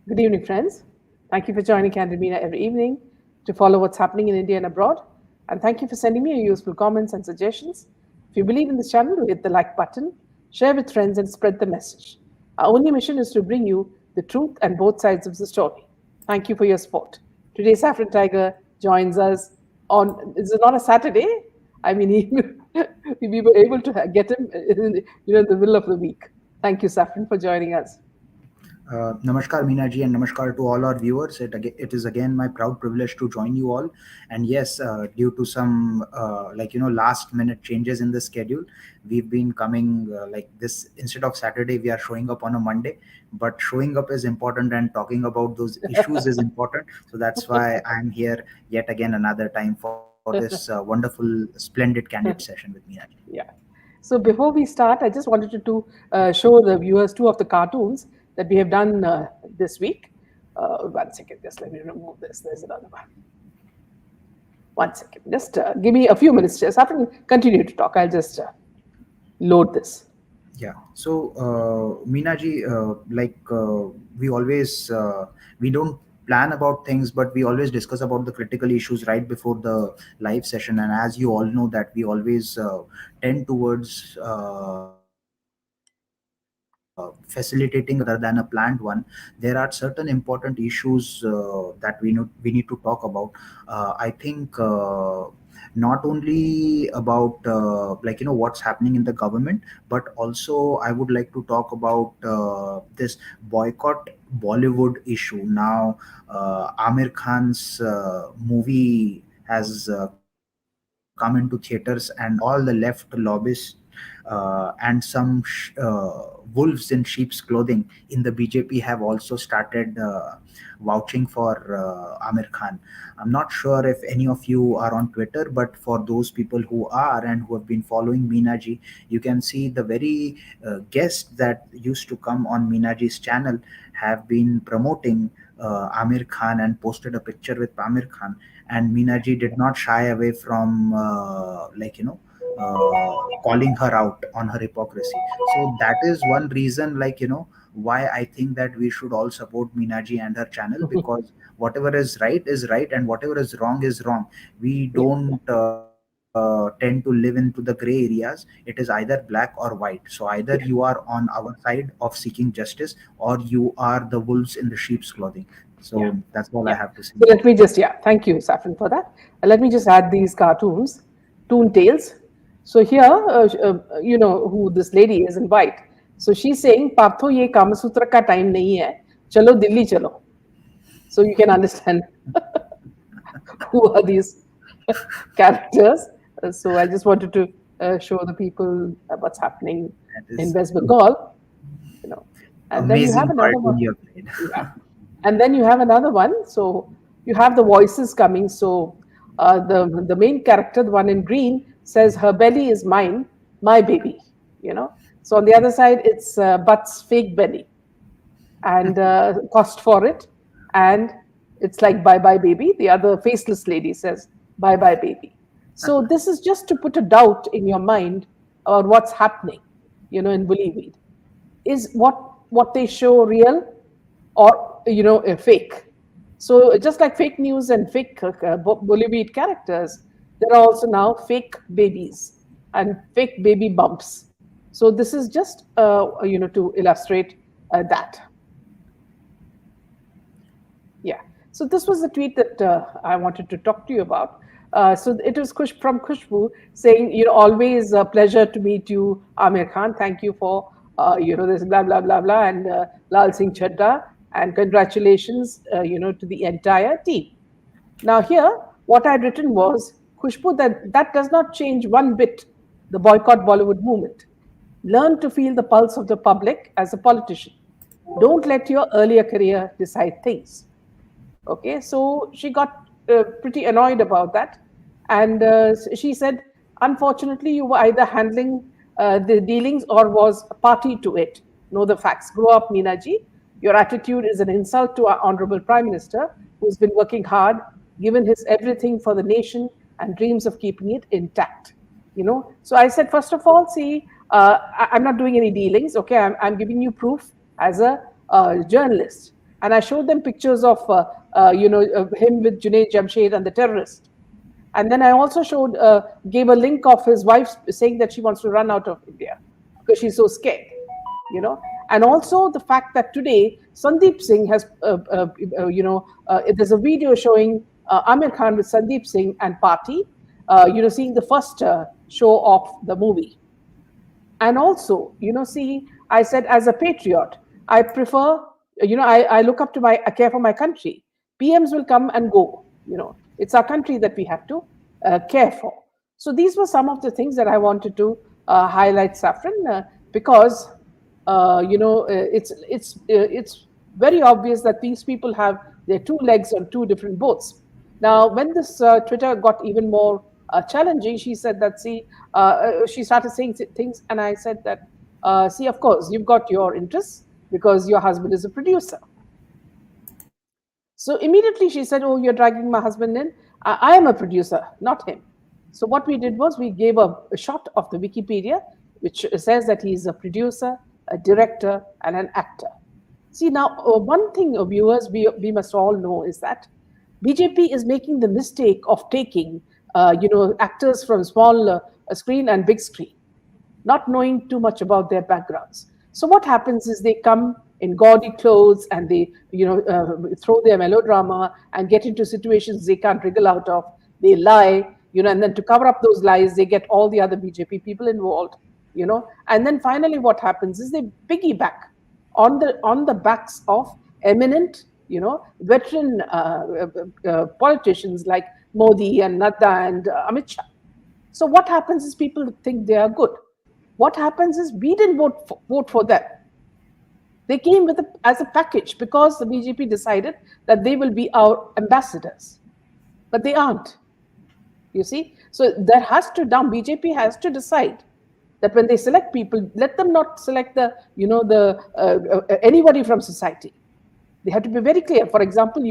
Good evening, friends. Thank you for joining Candid Media every evening to follow what's happening in India and abroad. And thank you for sending me your useful comments and suggestions. If you believe in this channel, hit the like button, share with friends, and spread the message. Our only mission is to bring you the truth and both sides of the story. Thank you for your support. Today, Saffron Tiger joins us on. It's not a Saturday. I mean, we were able to get him, in the middle of the week. Thank you, Saffron, for joining us. Namaskar, Meena ji, and namaskar to all our viewers. It is again my proud privilege to join you all. And yes, due to some last minute changes in the schedule, we've been coming like this. Instead of Saturday, we are showing up on a Monday. But showing up is important, and talking about those issues is important. So that's why I'm here yet again another time for this wonderful, splendid candid session with Meena ji. Yeah. So before we start, I just wanted to show the viewers two of the cartoons that we have done this week. One second, just let me remove this. There's another one. One second, just give me a few minutes. Just have to continue to talk. I'll just load this. Yeah. So, Meena ji, we always we don't plan about things, but we always discuss about the critical issues right before the live session. And as you all know, that we always tend towards facilitating rather than a planned one. There are certain important issues that we need to talk about. I think. Not only about what's happening in the government, but also I would like to talk about this boycott Bollywood issue. Now Amir Khan's movie has come into theaters, and all the left lobbyists and some wolves in sheep's clothing in the BJP have also started vouching for Amir Khan. I'm not sure if any of you are on Twitter, but for those people who are and who have been following Meenaji, you can see the very guests that used to come on Meenaji's channel have been promoting Amir Khan and posted a picture with Amir Khan. And Meenaji did not shy away from, calling her out on her hypocrisy. So that is one reason, why I think that we should all support Meenaji and her channel, because whatever is right, and whatever is wrong. We Yeah. don't tend to live into the gray areas. It is either black or white. So either you Yeah. are on our side of seeking justice, or you are the wolves in the sheep's clothing. Yeah. So that's all I Yeah. have to say. So let me just, yeah, thank you, Saffron, for that. Let me just add these cartoons, Toon Tales. So here, who this lady is in white. So she's saying, Partho, ye Kama Sutra ka time nahi hai. Chalo Delhi chalo. So you can understand who are these characters. So I just wanted to show the people what's happening That in is West Bengal, you know. And then you have amazing another cartoon one. you have made. Yeah. And then you have another one. So you have the voices coming. So the main character, the one in green, says, "Her belly is mine, my baby." You know. So on the other side, it's Butt's fake belly and cost for it, and it's like "Bye bye baby." The other faceless lady says, "Bye bye baby." So this is just to put a doubt in your mind about what's happening, in Bollywood. Is what they show real, or a fake? So just like fake news and fake Bollywood characters, there are also now fake babies and fake baby bumps. So this is just to illustrate that. Yeah. So this was the tweet that I wanted to talk to you about. So it was from Khushbu saying, always a pleasure to meet you, Amir Khan. Thank you for, this blah, blah, blah, blah, and Lal Singh Chadda. And congratulations, to the entire team. Now here, what I'd written was, Khushbu, that does not change one bit the boycott Bollywood movement. Learn to feel the pulse of the public as a politician. Don't let your earlier career decide things. Okay, so she got pretty annoyed about that. And she said, unfortunately, you were either handling the dealings or was a party to it. Know the facts. Grow up, Meenaji. Your attitude is an insult to our honorable Prime Minister, who's been working hard, given his everything for the nation, and dreams of keeping it intact. So I said, first of all, see, I'm not doing any dealings. Okay, I'm giving you proof as a journalist. and I showed them pictures of him with Junaid Jamshed and the terrorist. And then I also gave a link of his wife saying that she wants to run out of India because she's so scared, And also the fact that today Sandeep Singh there's a video showing Amir Khan with Sandeep Singh and party, seeing the first show of the movie. And also, see, I said as a patriot, I prefer, I look up to I care for my country. PMs will come and go, it's our country that we have to care for. So these were some of the things that I wanted to highlight, Saffron, because it's very obvious that these people have their two legs on two different boats. Now, when this Twitter got even more challenging, she said that, see, she started saying things, and I said that, see, of course, you've got your interests because your husband is a producer. So immediately she said, oh, you're dragging my husband in. I am a producer, not him. So what we did was we gave a shot of the Wikipedia, which says that he's a producer, a director, and an actor. See, now, one thing, viewers, we must all know is that BJP is making the mistake of taking, actors from small screen and big screen, not knowing too much about their backgrounds. So what happens is they come in gaudy clothes and they, throw their melodrama and get into situations they can't wriggle out of. They lie, and then to cover up those lies, they get all the other BJP people involved, And then finally, what happens is they piggyback on the backs of eminent, veteran politicians like Modi and Nadda and Amit Shah. So what happens is people think they are good. What happens is we didn't vote for them. They came as a package because the BJP decided that they will be our ambassadors, but they aren't. You see, so there has to now BJP has to decide that when they select people, let them not select anybody from society. They have to be very clear. For example,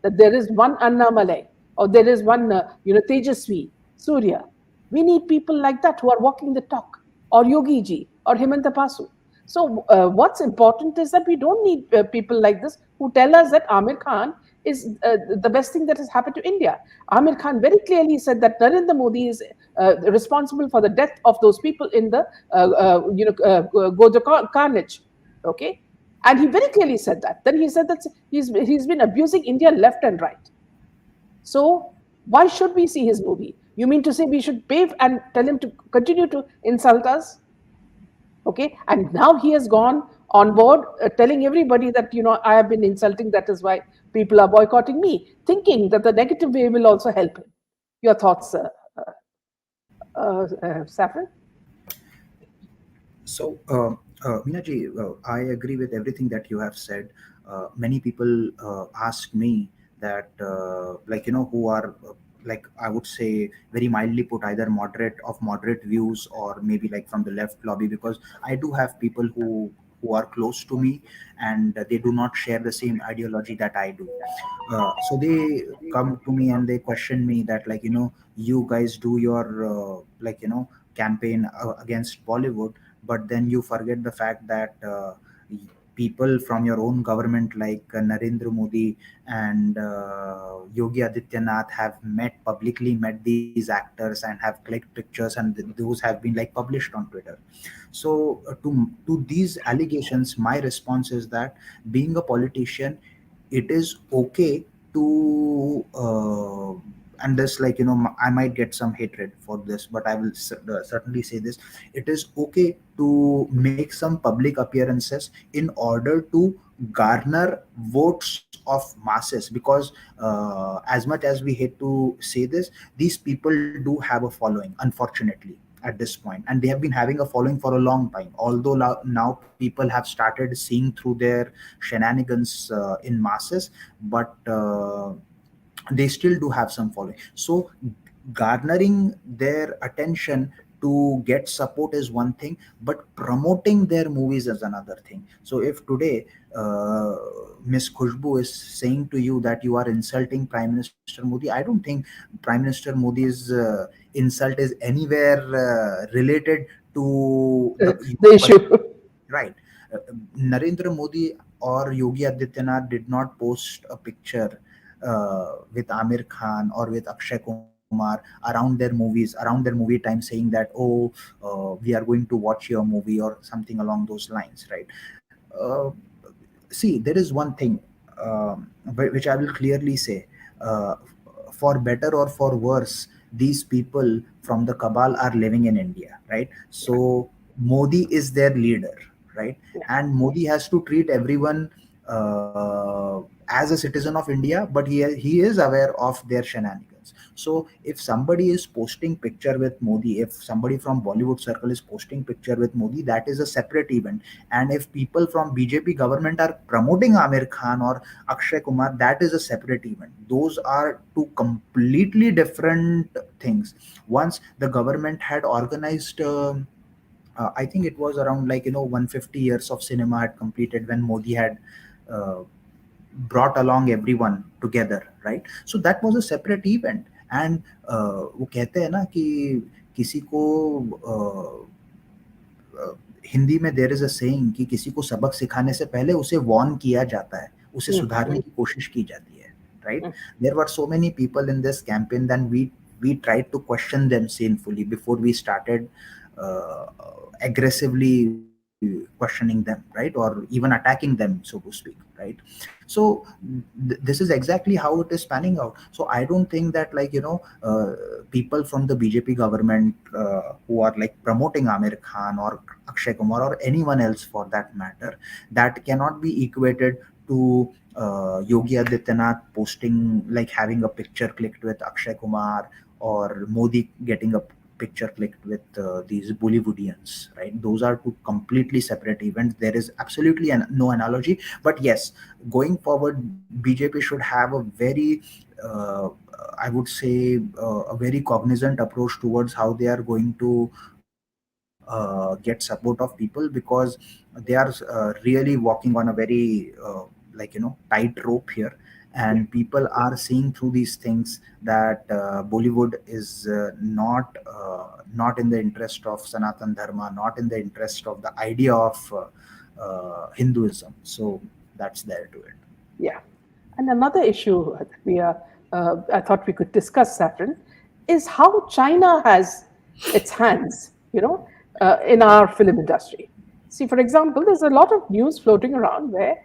that there is one Anna Malay or there is one Tejasvi Surya. We need people like that who are walking the talk, or Yogi Ji or Himanta Basu. So what's important is that we don't need people like this who tell us that Amir Khan is the best thing that has happened to India. Amir Khan very clearly said that Narendra Modi is responsible for the death of those people in the Godha carnage. Okay, and he very clearly said that. Then he said that he's been abusing India left and right. So why should we see his movie? You mean to say we should pay and tell him to continue to insult us? Okay, and now he has gone on board telling everybody that I have been insulting, that is why people are boycotting me, thinking that the negative way will also help him. Your thoughts, Saffron? So, Minaji, I agree with everything that you have said. Many people ask me that, who are, like, I would say, very mildly put, either moderate views, or maybe like from the left lobby, because I do have people who are close to me, and they do not share the same ideology that I do. So they come to me and they question me that, you guys do your campaign against Bollywood, but then you forget the fact that people from your own government, like Narendra Modi and Yogi Adityanath, have publicly met these actors and have clicked pictures, and those have been like published on Twitter. So to these allegations, my response is that, being a politician, it is okay to and this, I might get some hatred for this, but I will certainly say this: it is okay to make some public appearances in order to garner votes of masses, because as much as we hate to say this, these people do have a following, unfortunately, at this point, and they have been having a following for a long time, although now people have started seeing through their shenanigans in masses, but they still do have some following. So garnering their attention to get support is one thing, but promoting their movies is another thing. So if today Miss Khushbu is saying to you that you are insulting Prime Minister Modi, I don't think Prime Minister Modi's insult is anywhere related to the The issue. right? Narendra Modi or Yogi Adityanath did not post a picture with Amir Khan or with Akshay Kumar around their movie time, saying that, oh, we are going to watch your movie or something along those lines, right? uh, See, there is one thing, which I will clearly say, uh, for better or for worse, these people from the cabal are living in India, right? Yeah, So Modi is their leader, right? yeah, And Modi has to treat everyone as a citizen of India, but he is aware of their shenanigans. So if somebody is posting picture with Modi, if somebody from Bollywood circle is posting picture with Modi, that is a separate event. And if people from BJP government are promoting Amir Khan or Akshay Kumar, that is a separate event. Those are two completely different things. Once the government had organized, I think it was around, like, 150 years of cinema had completed when Modi had uh, brought along everyone together, right? So that was a separate event. And वो कहते हैं ना कि किसी को हिंदी में there is a saying कि किसी को सबक सिखाने से पहले उसे वार्न किया जाता है, उसे mm, सुधारने की कोशिश की जाती है, right? mm, there were so many people in this campaign than we tried to question them sinfully before we started aggressively questioning them, right? Or even attacking them, so to speak, right? So this is exactly how it is panning out. So I don't think that, like, people from the BJP government who are like promoting Amir Khan or Akshay Kumar or anyone else for that matter, that cannot be equated to Yogi Adityanath posting, like, having a picture clicked with Akshay Kumar, or Modi getting a picture clicked with these Bollywoodians, right? Those are two completely separate events. There is absolutely no analogy. But yes, going forward, BJP should have a very, uh, I would say, a very cognizant approach towards how they are going to get support of people, because they are really walking on a very tight rope here. yeah, And people are seeing through these things that Bollywood is not in the interest of Sanatan Dharma, not in the interest of the idea of Hinduism. So that's there to it. yeah. And another issue that I thought we could discuss, Saffron, is how China has its hands, in our film industry. See, for example, there's a lot of news floating around where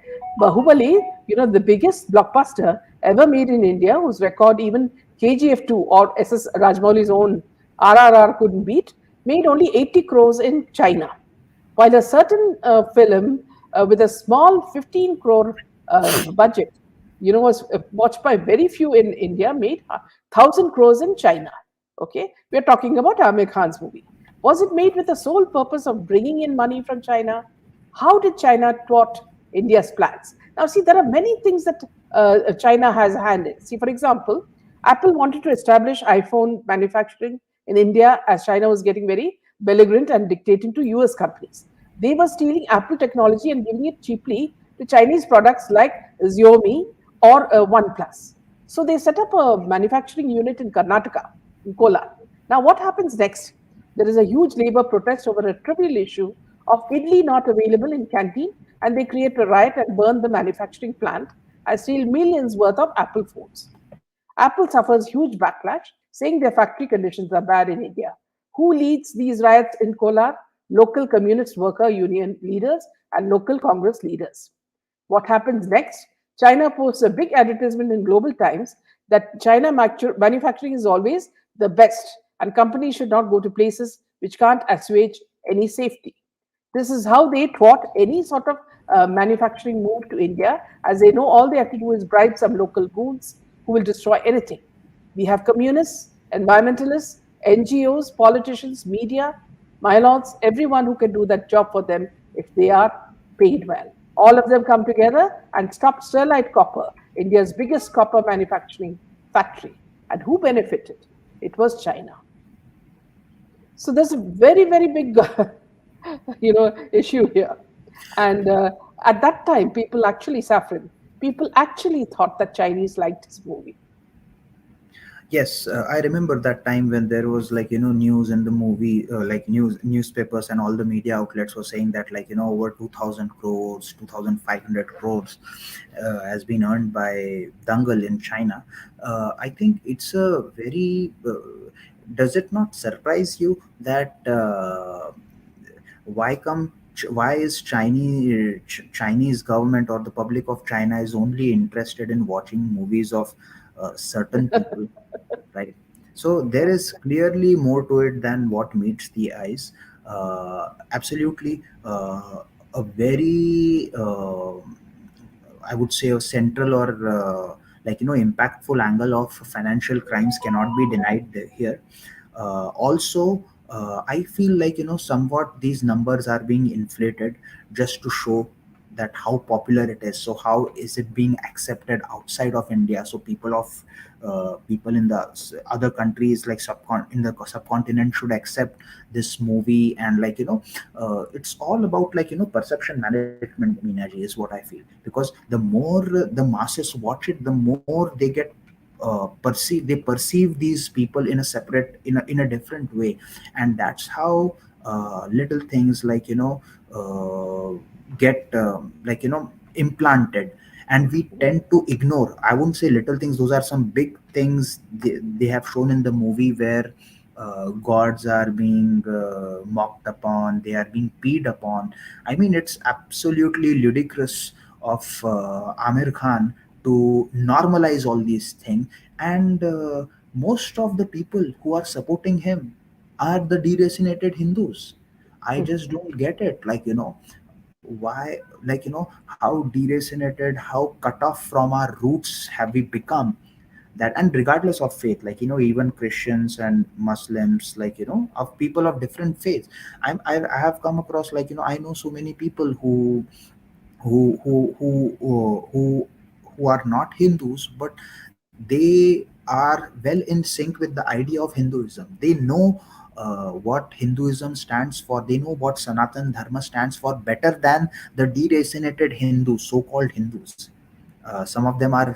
Bahubali, the biggest blockbuster ever made in India, whose record even KGF 2 or SS Rajmouli's own RRR couldn't beat, made only 80 crores in China, while a certain film with a small 15 crore budget, was watched by very few in India, made 1,000 crores in China. Okay, we're talking about Amir Khan's movie. Was it made with the sole purpose of bringing in money from China? How did China thwart India's plans? Now, see, there are many things that China has a hand in. See, for example, Apple wanted to establish iPhone manufacturing in India as China was getting very belligerent and dictating to US companies. They were stealing Apple technology and giving it cheaply to Chinese products like Xiaomi or OnePlus. So they set up a manufacturing unit in Karnataka, in Kolar. Now, what happens next? There is a huge labor protest over a trivial issue of idli not available in canteen, and they create a riot and burn the manufacturing plant and steal millions worth of Apple phones. Apple suffers huge backlash, saying their factory conditions are bad in India. Who leads these riots in Kolar? Local Communist Worker Union leaders and local Congress leaders. What happens next? China posts a big advertisement in Global Times that China manufacturing is always the best, and companies should not go to places which can't assuage any safety. This is how they thwart any sort of manufacturing move to India, as they know all they have to do is bribe some local goons who will destroy anything. We have communists, environmentalists, NGOs, politicians, media, my lords, everyone who can do that job for them if they are paid well. All of them come together and stop Sterlite Copper, India's biggest copper manufacturing factory. And who benefited? It was China. So there's a very, very big, issue here. And at that time, people actually, Saffron, people actually thought that Chinese liked his movie. Yes, I remember that time when there was like news in the movie, like newspapers and all the media outlets were saying that like over 2,000 crores, 2,500 crores has been earned by Dangle in China. I think it's a very. Does it not surprise you that why is Chinese government or the public of China is only interested in watching movies of certain people, right? So there is clearly more to it than what meets the eyes. Absolutely, a very I would say a central or impactful angle of financial crimes cannot be denied here. Also, I feel like somewhat these numbers are being inflated just to show that how popular it is. So how is it being accepted outside of India? So people in the other countries like in the subcontinent should accept this movie, and it's all about perception management, Minaji, is what I feel. Because the more the masses watch it, the more they get perceive these people in a separate in a different way. And that's how little things get implanted, and we tend to ignore. I wouldn't say little things, those are some big things they have shown in the movie, where gods are being mocked upon, they are being peed upon. I mean, it's absolutely ludicrous of Amir Khan to normalize all these things. And most of the people who are supporting him are the deracinated Hindus. I just don't get it. Why, how deracinated, how cut off from our roots have we become? That, and regardless of faith, even Christians and Muslims, of people of different faiths, I have come across, I know so many people who who who who are not Hindus, but they are well in sync with the idea of Hinduism. They know what Hinduism stands for. They know what Sanatan Dharma stands for better than the deracinated Hindus, so-called Hindus. Some of them are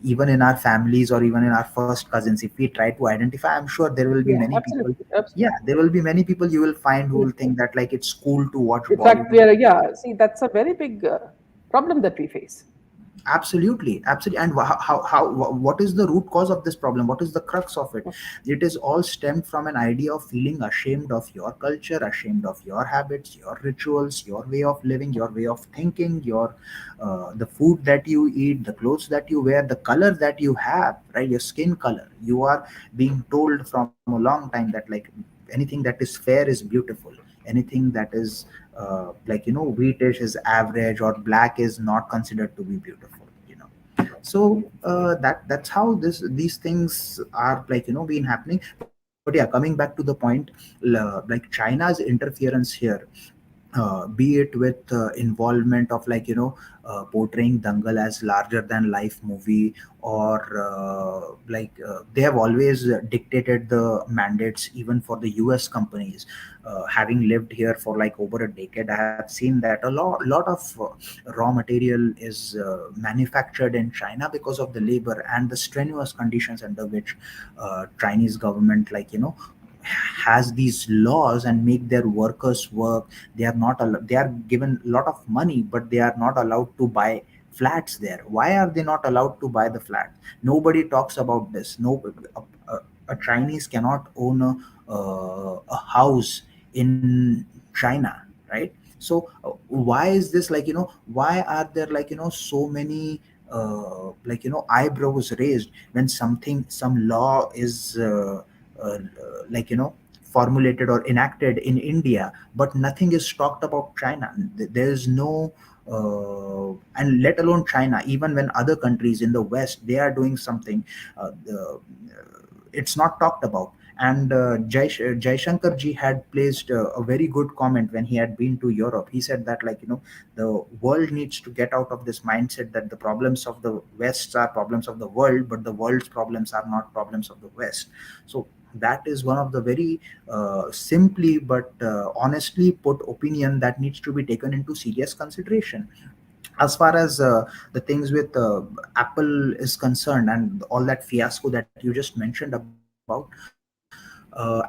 even in our families or even in our first cousins. If we try to identify, I'm sure there will be Yeah, many people. absolutely, Yeah, absolutely. there will be many people you will find who Yeah. will think that it's cool to watch In fact, we Bollywood. are, yeah, see, that's a very big problem that we face. Absolutely, absolutely. And what is the root cause of this problem? What is the crux of it? It is all stemmed from an idea of feeling ashamed of your culture, ashamed of your habits, your rituals, your way of living, your way of thinking, your the food that you eat, the clothes that you wear, the color that you have, right? Your skin color. You are being told from a long time that anything that is fair is beautiful. Anything that is wheatish is average, or black is not considered to be beautiful. So that's how these things are been happening. But yeah, coming back to the point, China's interference here, be it with involvement of portraying Dangal as larger than life movie, or they have always dictated the mandates even for the US companies. Having lived here for over a decade, I have seen that a lot of raw material is manufactured in China because of the labor and the strenuous conditions under which Chinese government has these laws and make their workers work. They are not they are given a lot of money, but they are not allowed to buy flats there. Why are they not allowed to buy the flat? Nobody talks about this. No, a Chinese cannot own a house in China, right? So why is this why are there so many eyebrows raised when some law is uh, formulated or enacted in India, but nothing is talked about China. There is no, and let alone China. Even when other countries in the West they are doing something, it's not talked about. And Jai Shankar ji had placed a very good comment when he had been to Europe. He said that the world needs to get out of this mindset that the problems of the West are problems of the world, but the world's problems are not problems of the West. So that is one of the very simply but honestly put opinion that needs to be taken into serious consideration. As far as the things with Apple is concerned, and all that fiasco that you just mentioned about,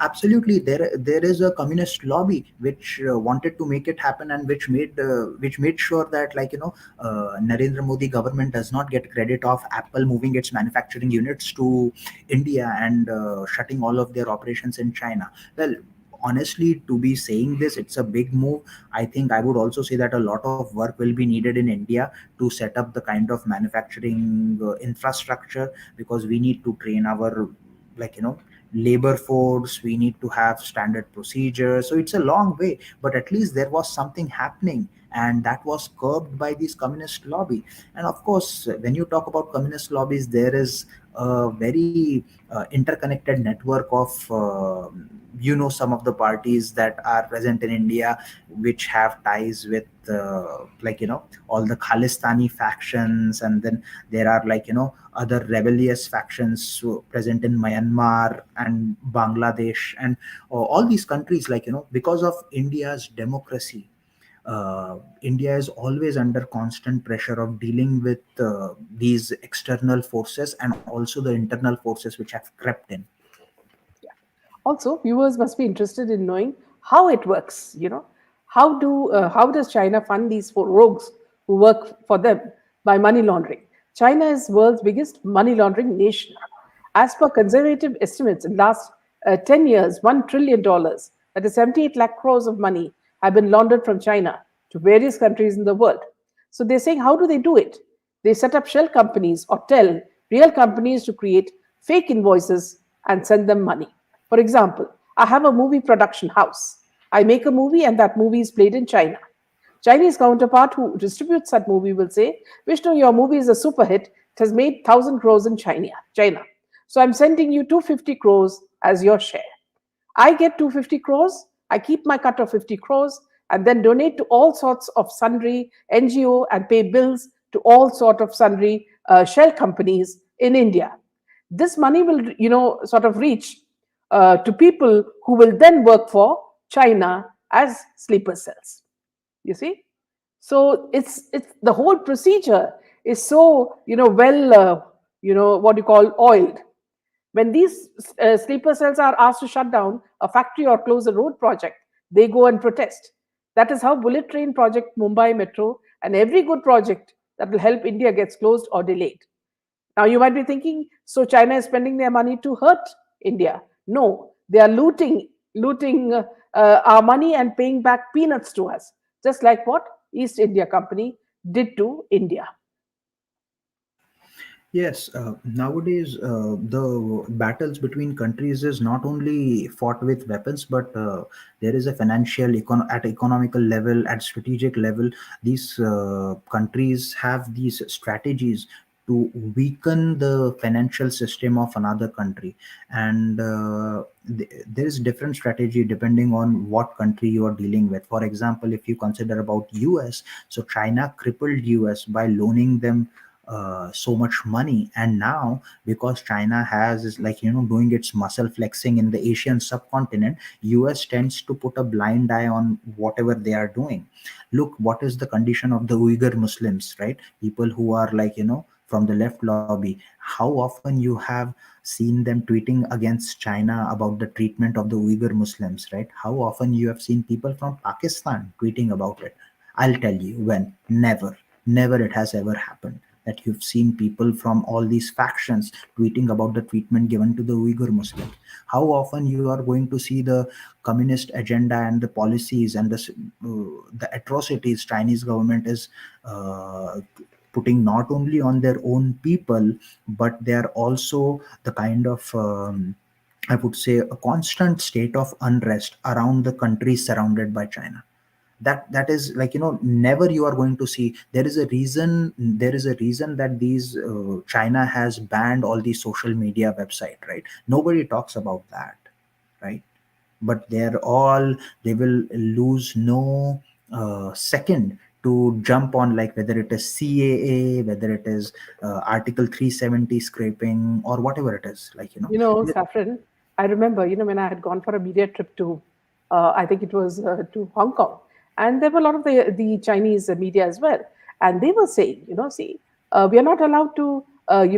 absolutely there is a communist lobby which wanted to make it happen, and which made sure that, Narendra Modi government does not get credit of Apple moving its manufacturing units to India and shutting all of their operations in China. Well, honestly, to be saying this, it's a big move. I think I would also say that a lot of work will be needed in India to set up the kind of manufacturing infrastructure, because we need to train our, like you know labor force. We need to have standard procedures, so it's a long way, but at least there was something happening, and that was curbed by this communist lobby. And of course, when you talk about communist lobbies, there is a very interconnected network of some of the parties that are present in India, which have ties with all the Khalistani factions, and then there are other rebellious factions present in Myanmar and Bangladesh, and all these countries, because of India's democracy. India is always under constant pressure of dealing with these external forces and also the internal forces which have crept in. Also, viewers must be interested in knowing how it works. How does China fund these four rogues who work for them by money laundering? China is world's biggest money laundering nation. As per conservative estimates, in last 10 years, $1 trillion, that is 78 lakh crores of money, have been laundered from China to various countries in the world. So they're saying, how do they do it? They set up shell companies or tell real companies to create fake invoices and send them money. For example, I have a movie production house. I make a movie and that movie is played in China. Chinese counterpart who distributes that movie will say, Vishnu, your movie is a super hit. It has made 1,000 crores in China. So I'm sending you 250 crores as your share. I get 250 crores, I keep my cut of 50 crores, and then donate to all sorts of sundry NGO and pay bills to all sort of sundry shell companies in India. This money will, sort of reach to people who will then work for China as sleeper cells. You see, so it's the whole procedure is so well what you call oiled. When these sleeper cells are asked to shut down a factory or close a road project, they go and protest. That is how bullet train project, Mumbai Metro, and every good project that will help India gets closed or delayed. Now you might be thinking, so China is spending their money to hurt India. No, they are looting our money and paying back peanuts to us, just like what East India Company did to India. Yes, nowadays the battles between countries is not only fought with weapons, but there is a at economical level, at strategic level. These countries have these strategies to weaken the financial system of another country, and there is different strategy depending on what country you are dealing with. For example, if you consider about US, so China crippled US by loaning them so much money, and now because China has is doing its muscle flexing in the Asian subcontinent, US tends to put a blind eye on whatever they are doing. Look, what is the condition of the Uyghur Muslims, right? People who are from the left lobby. How often you have seen them tweeting against China about the treatment of the Uyghur Muslims, right? How often you have seen people from Pakistan tweeting about it? I'll tell you when. Never it has ever happened that you've seen people from all these factions tweeting about the treatment given to the Uyghur Muslims. How often you are going to see the communist agenda and the policies and the atrocities Chinese government is uh, putting not only on their own people, but they are also the kind of I would say a constant state of unrest around the countries surrounded by China. That is never you are going to see. There is a reason that these China has banned all these social media website, right? Nobody talks about that, right? But they will lose no second to jump on, like whether it is CAA, whether it is article 370 scraping, or whatever it is, Saffron, I remember, when I had gone for a media trip to, I think it was to Hong Kong, and there were a lot of the Chinese media as well. and they were saying, see, we are not allowed to,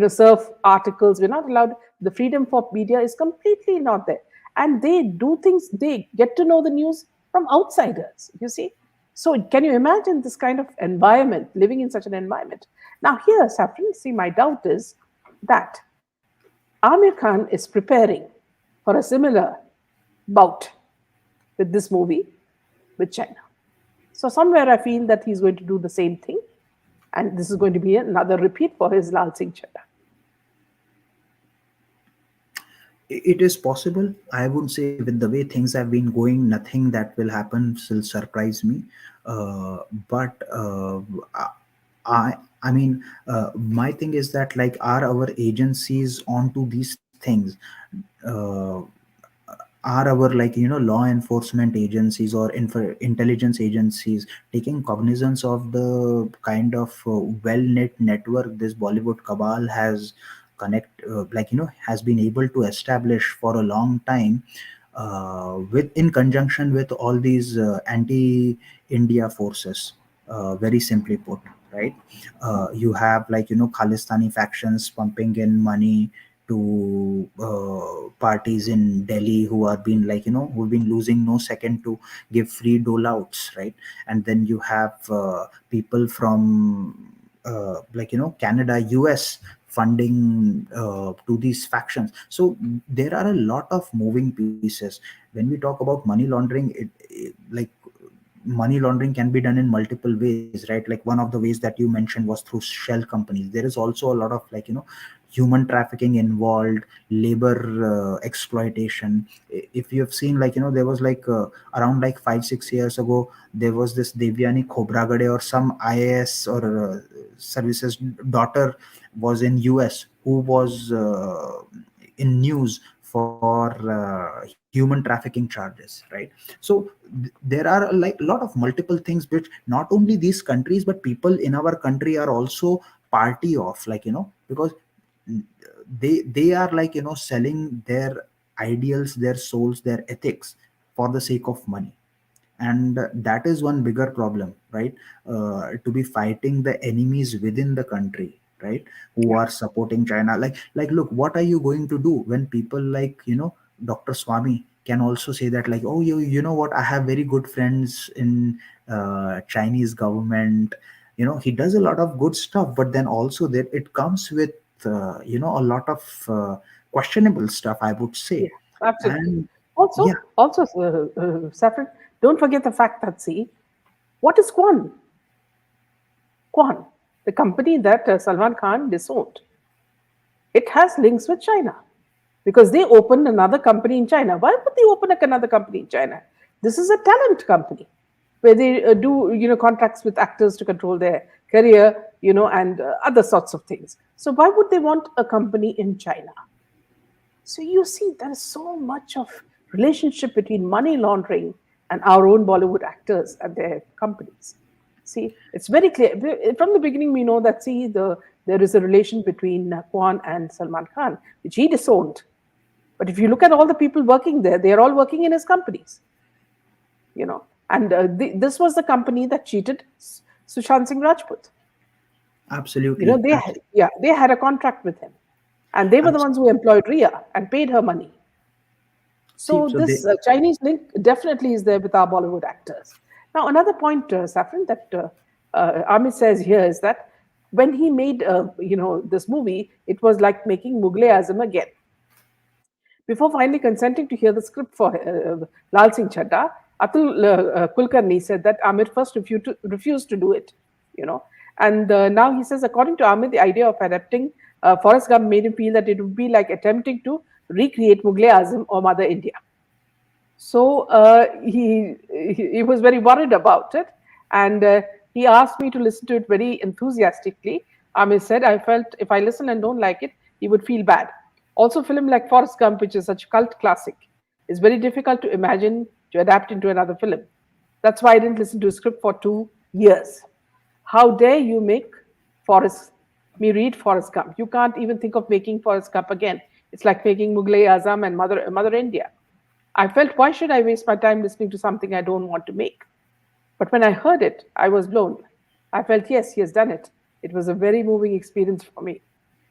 serve articles. We're not allowed. The freedom for media is completely not there, and they do things. They get to know the news from outsiders. You see, so can you imagine this kind of environment, living in such an environment? Now, here, Saffron, see, my doubt is that Amir Khan is preparing for a similar bout with this movie with China. So somewhere I feel that he's going to do the same thing, and this is going to be another repeat for his Lal Singh Chadha. It is possible. I would say with the way things have been going, nothing that will happen will surprise me. But I mean, my thing is that, like, are our agencies onto these things? Uh, are our, like, law enforcement agencies or intelligence agencies taking cognizance of the kind of well knit network this Bollywood cabal has has been able to establish for a long time, with in conjunction with all these anti India forces, very simply put, right? You have, like, Khalistani factions pumping in money to parties in Delhi who are been, like, who've been losing no second to give free dole outs, right? And then you have people from Canada, US, funding to these factions. So there are a lot of moving pieces. When we talk about money laundering, like, money laundering can be done in multiple ways, right? Like, one of the ways that you mentioned was through shell companies. There is also a lot of, like, human trafficking involved, labor exploitation. If you have seen, like, there was, like, around, like, 5 6 years ago, there was this Devyani Khobragade or some IAS or services daughter was in US, who was in news for human trafficking charges, right? So there are, like, a lot of multiple things which not only these countries but people in our country are also party of, like, because they are, like, selling their ideals, their souls, their ethics for the sake of money. And that is one bigger problem, right? To be fighting the enemies within the country, right? Who Yeah, are supporting China. Like, look, what are you going to do when people like, Dr. Swami can also say that, like, oh, you know what, I have very good friends in Chinese government. He does a lot of good stuff, but then also that it comes with a lot of questionable stuff, I would say. yeah, absolutely. And yeah. Also, Saffron, don't forget the fact that, see, what is Quan? Quan, the company that Salman Khan disowned, it has links with China because they opened another company in China. Why would they open another company in China? This is a talent company where they do, contracts with actors to control their career, and other sorts of things. So why would they want a company in China? So you see, there is so much of relationship between money laundering and our own Bollywood actors and their companies. See, it's very clear from the beginning. We know that, see, there is a relation between Kwan and Salman Khan, which he disowned. But if you look at all the people working there, they are all working in his companies. And this was the company that cheated Sushant Singh Rajput. Absolutely. They had a contract with him, and they were the Abs- ones who employed Ria and paid her money. See, So so they. this Chinese link definitely is there with our Bollywood actors. Now, another point, Saffron, that Amit says here is that when he made, this movie, it was like making Mughal Azam again. Before finally consenting to hear the script for Lal Singh Chadda, Atul Kulkarni said that Amir first refused to do it, you know. And now he says, according to Amir, the idea of adapting Forrest Gump made him feel that it would be like attempting to recreate Mughal Azam or Mother India. So he was very worried about it, and he asked me to listen to it very enthusiastically. Amir said, "I felt if I listen and don't like it, he would feel bad." Also, film like Forrest Gump, which is such a cult classic, is very difficult to imagine to adapt into another film. That's why I didn't listen to a script for 2 years. How dare you make Forrest me read Forrest Gump? You can't even think of making Forrest Gump again. It's like making Mughal Azam and Mother India. I felt, why should I waste my time listening to something I don't want to make? But when I heard it, I was blown. I felt, yes, he has done it. It was a very moving experience for me.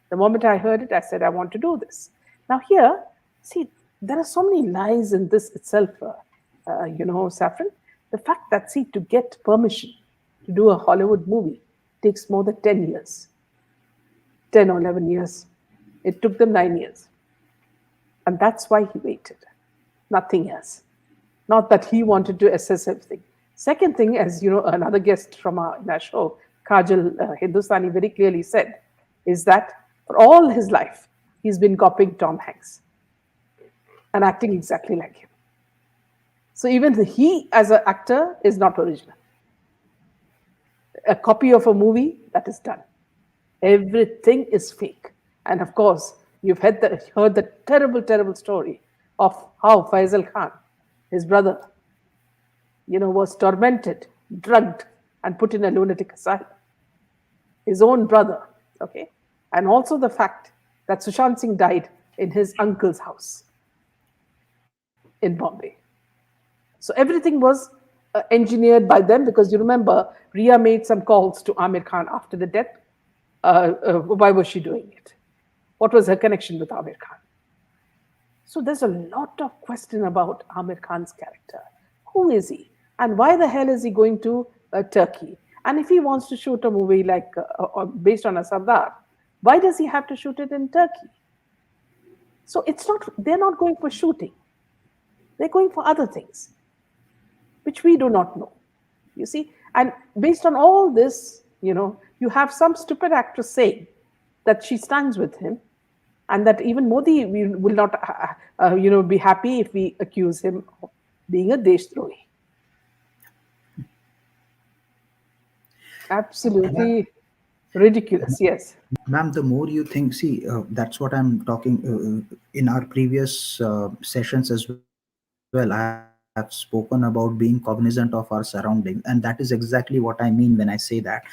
The moment I heard it, I said, I want to do this. Now, here, see, there are so many lies in this itself, Saffron. The fact that, see, to get permission to do a Hollywood movie takes more than 10 years, 10 or 11 years. It took them 9 years. And that's why he waited, nothing else. Not that he wanted to assess everything. Second thing, as you know, another guest from in our show, Kajal Hindustani, very clearly said, is that for all his life, he's been copying Tom Hanks and acting exactly like him. So even he, as an actor, is not original. A copy of a movie that is done. Everything is fake. And of course, you've heard the terrible, terrible story of how Faisal Khan, his brother, was tormented, drugged, and put in a lunatic asylum. His own brother, okay? And also the fact that Sushant Singh died in his uncle's house in Bombay. So everything was engineered by them because you remember Ria made some calls to Amir Khan after the death. Why was she doing it? What was her connection with Amir Khan? So there's a lot of question about Amir Khan's character. Who is he? And why the hell is he going to Turkey? And if he wants to shoot a movie like based on a Sardar, why does he have to shoot it in Turkey? So they're not going for shooting. They're going for other things, which we do not know. You see? And based on all this, you have some stupid actress saying that she stands with him and that even Modi will not, be happy if we accuse him of being a Deshdrahi. Absolutely ridiculous, yes. Ma'am, the more you think, see, that's what I'm talking in our previous sessions as well. I have spoken about being cognizant of our surroundings, and that is exactly what I mean when I say that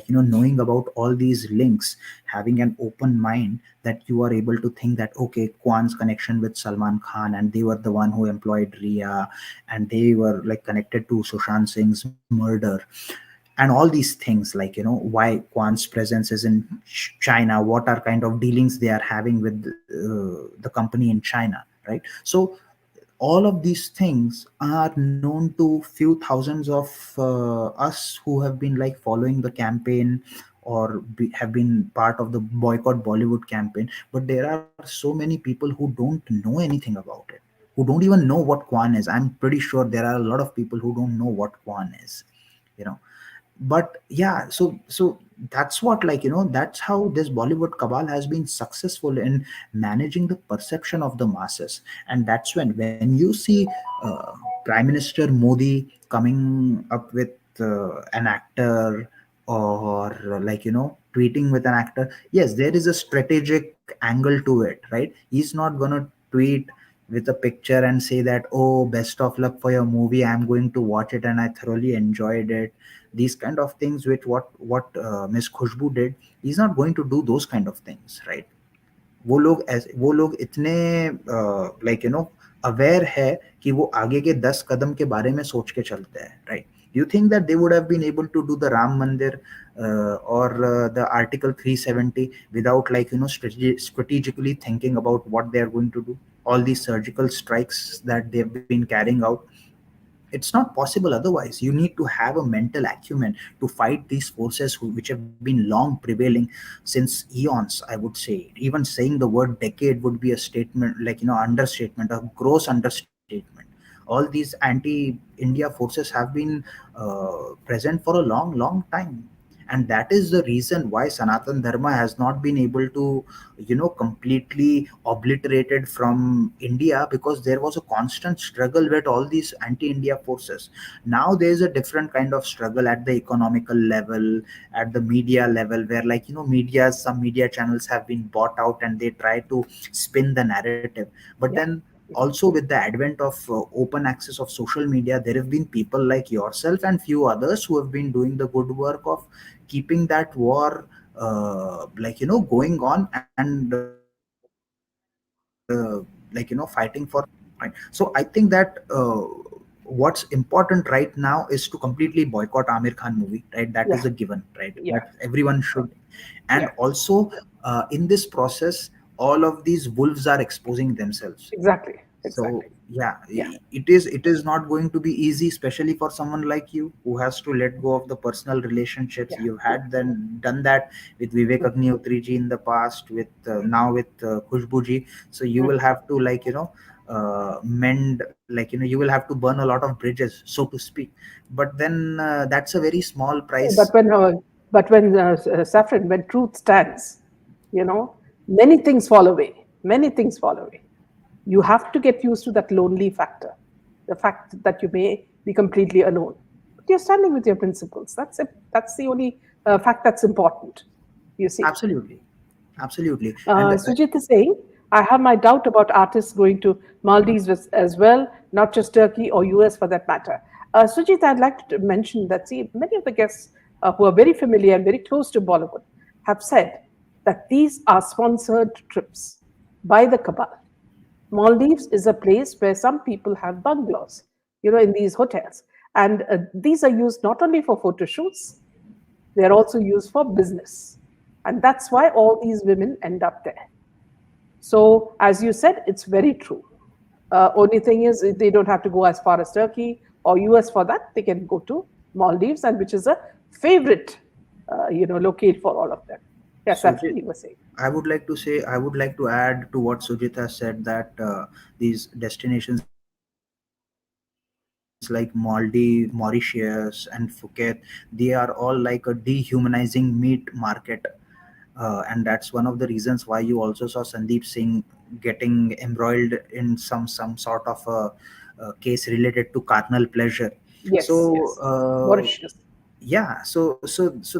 knowing about all these links, having an open mind, that you are able to think that, okay, Kwan's connection with Salman Khan, and they were the one who employed Ria, and they were like connected to Sushant Singh's murder, and all these things, like why Kwan's presence is in China, what are kind of dealings they are having with the company in China, right? So all of these things are known to few thousands of us who have been like following the campaign, or have been part of the boycott Bollywood campaign. But there are so many people who don't know anything about it, who don't even know what Kwan is. I'm pretty sure there are a lot of people who don't know what Kwan is, you know but yeah, so that's what, that's how this Bollywood cabal has been successful in managing the perception of the masses. And that's when you see Prime Minister Modi coming up with an actor, or tweeting with an actor. Yes, there is a strategic angle to it, right? He's not gonna tweet with a picture and say that, oh, best of luck for your movie, I'm going to watch it and I thoroughly enjoyed it. These kind of things, which what Miss Khushbu did, he's not going to do those kind of things, right? वो लोग इतने aware है कि वो आगे के 10 कदम के बारे में सोच के चलते हैं, right? You think that they would have been able to do the Ram Mandir or the Article 370 without strategically thinking about what they are going to do? All these surgical strikes that they've been carrying out, it's not possible otherwise. You need to have a mental acumen to fight these forces which have been long prevailing since eons, I would say. Even saying the word decade would be a statement, understatement, a gross understatement. All these anti India forces have been present for a long time, and that is the reason why Sanatan Dharma has not been able to completely obliterated from India, because there was a constant struggle with all these anti-India forces. Now there is a different kind of struggle at the economical level, at the media level, where media, some media channels have been bought out and they try to spin the narrative. But Yeah. then also, with the advent of open access of social media, there have been people like yourself and few others who have been doing the good work of keeping that war going on, and fighting for. Right. So I think that what's important right now is to completely boycott Amir Khan movie, right? That Yeah, is a given, right? yeah, That everyone should. And yeah, also, in this process, all of these wolves are exposing themselves. exactly, So exactly. yeah, Yeah, it is not going to be easy, especially for someone like you who has to let go of the personal relationships. yeah. You've had then done that with Vivek Mm, Agnihotri ji in the past, with now with Khushbu ji. So you mm. will have to, like, mend, like, you will have to burn a lot of bridges, so to speak. But then that's a very small But price. when Saffron, when truth stands, you know, many things fall away. Many things fall away. You have to get used to that lonely factor, the fact that you may be completely alone, but you're standing with your principles. That's it. That's the only fact that's important. You see. Absolutely, absolutely. And Sujit is saying, I have my doubt about artists going to Maldives as well, not just Turkey or US for that matter. Sujit, I'd like to mention that, see, many of the guests who are very familiar and very close to Bollywood have said that these are sponsored trips by the cabal. Maldives is a place where some people have bungalows, in these hotels. And these are used not only for photo shoots, they're also used for business. And that's why all these women end up there. So, as you said, it's very true. Only thing is, they don't have to go as far as Turkey or US for that. They can go to Maldives, and which is a favorite, locale for all of them. Yes, Sujit, Saffron, you were saying. I would like to add to what Sujit has said, that these destinations like Maldives, Mauritius, and Phuket, they are all like a dehumanizing meat market. And that's one of the reasons why you also saw Sandeep Singh getting embroiled in some sort of a case related to carnal pleasure. So Yes, yes. Mauritius. yeah, so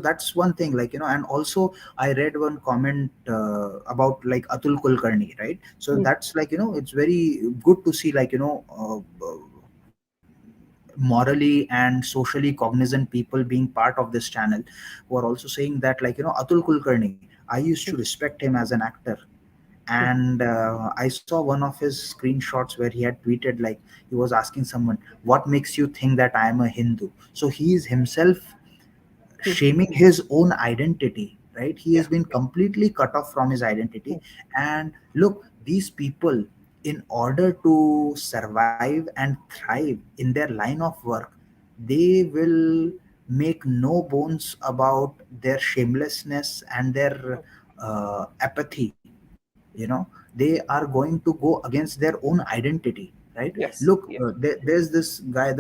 that's one thing, like, and also I read one comment about, like, Atul Kulkarni, right? So Mm, that's, like, it's very good to see, like, morally and socially cognizant people being part of this channel, who are also saying that, like, Atul Kulkarni, I used to mm, respect him as an actor. mm, And I saw one of his screenshots where he had tweeted, like, he was asking someone, what makes you think that I am a Hindu? So he is himself mm. shaming his own identity, right? He Yeah, has been yeah. completely cut off from his identity. Mm, And look, these people, in order to survive and thrive in their line of work, they will make no bones about their shamelessness and their mm. apathy. They are going to go against their own identity, right? Yes, Look, yes. there's this guy,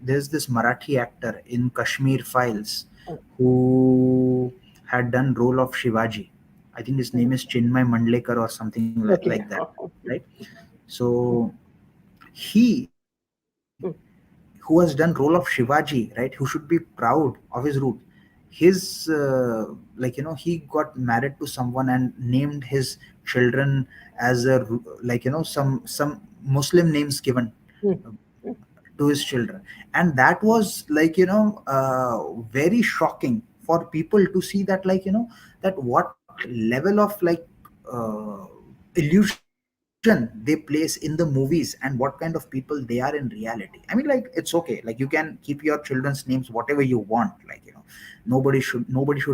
there's this Marathi actor in Kashmir Files Mm, who had done role of Shivaji. I think his mm. name is Chinmay Mandlekar or something like Okay. that, right? Mm, mm, So he, mm, who has done role of Shivaji, right, who should be proud of his root, his he got married to someone and named his children as some Muslim names given mm, mm. to his children. And that was, like, very shocking for people to see that, like, that what level of, like, uh, illusion they place in the movies, and what kind of people they are in reality. I mean, like, it's okay, like, you can keep your children's names whatever you want, like, nobody should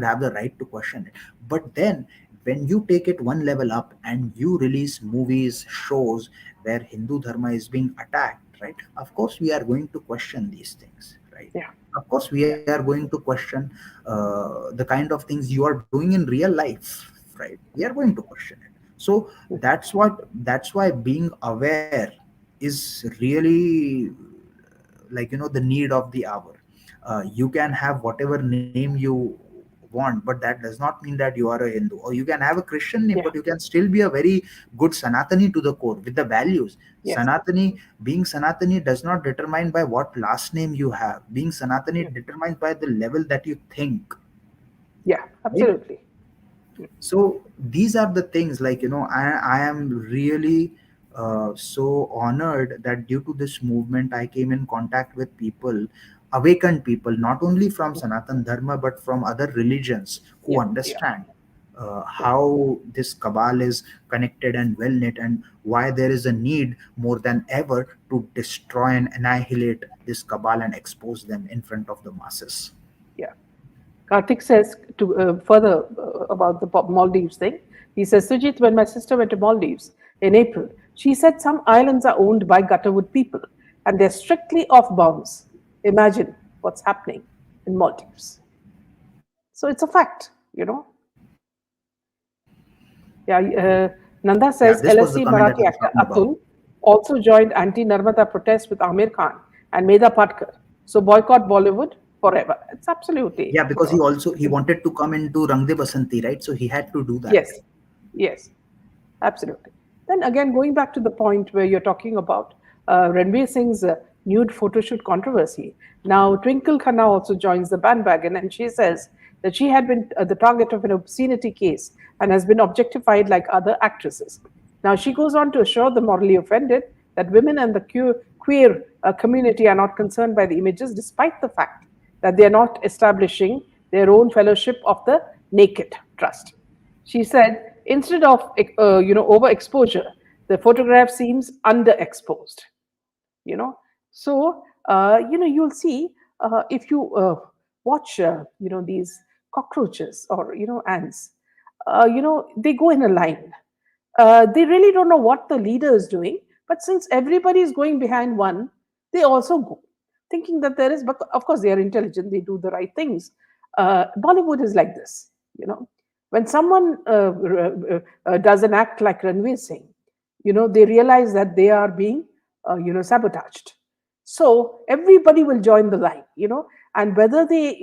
have the right to question it. But then, when you take it one level up and you release movies, shows where Hindu dharma is being attacked, right? Of course we are going to question these things, right? Yeah, Of course we yeah. are going to question the kind of things you are doing in real life, right? We are going to question it. So Mm, that's why being aware is really, like, the need of the hour. You can have whatever name you want, but that does not mean that you are a Hindu. Or you can have a Christian name, yeah, but you can still be a very good Sanatani to the core with the values. yes. Sanatani, being Sanatani does not determine by what last name you have. Being Sanatani Mm, determines by the level that you think, yeah, right? absolutely. Mm, So these are the things, like, I am really so honored that due to this movement I came in contact with people, awakened people, not only from mm. Sanatan Dharma but from other religions, who Yeah, yeah. understand. how this cabal is connected and well knit, and why there is a need more than ever to destroy and annihilate this cabal and expose them in front of the masses. Yeah. Karthik says to further about the Maldives thing. He says, Sujit, when my sister went to Maldives in April, she said some islands are owned by Gutterwood people and they're strictly off bounds. Imagine what's happening in Maldives. So it's a fact, you know. Yeah, Nanda Yeah, says this was the LSE comment that I Marathi was actor talking about. Atul also joined anti-Narmada protests with Amir Khan and Meda Patkar. So boycott Bollywood forever. It's absolutely, Yeah, because he wanted to come into Rang De Basanti, right? So he had to do that. yes, yes, absolutely. Then again, going back to the point where you're talking about Ranveer Singh's nude photo shoot controversy. Now, Twinkle Khanna also joins the bandwagon, and she says that she had been the target of an obscenity case and has been objectified like other actresses. Now, she goes on to assure the morally offended that women and the queer community are not concerned by the images, despite the fact that they are not establishing their own fellowship of the naked trust. She said, instead of overexposure, the photograph seems underexposed. You know, so you'll see if you watch these cockroaches or ants, they go in a line. They really don't know what the leader is doing, but since everybody is going behind one, they also go, thinking that there is. But of course, they are intelligent; they do the right things. Bollywood is like this, when someone does an act like Ranveer Singh, they realize that they are being sabotaged. So everybody will join the line, and whether they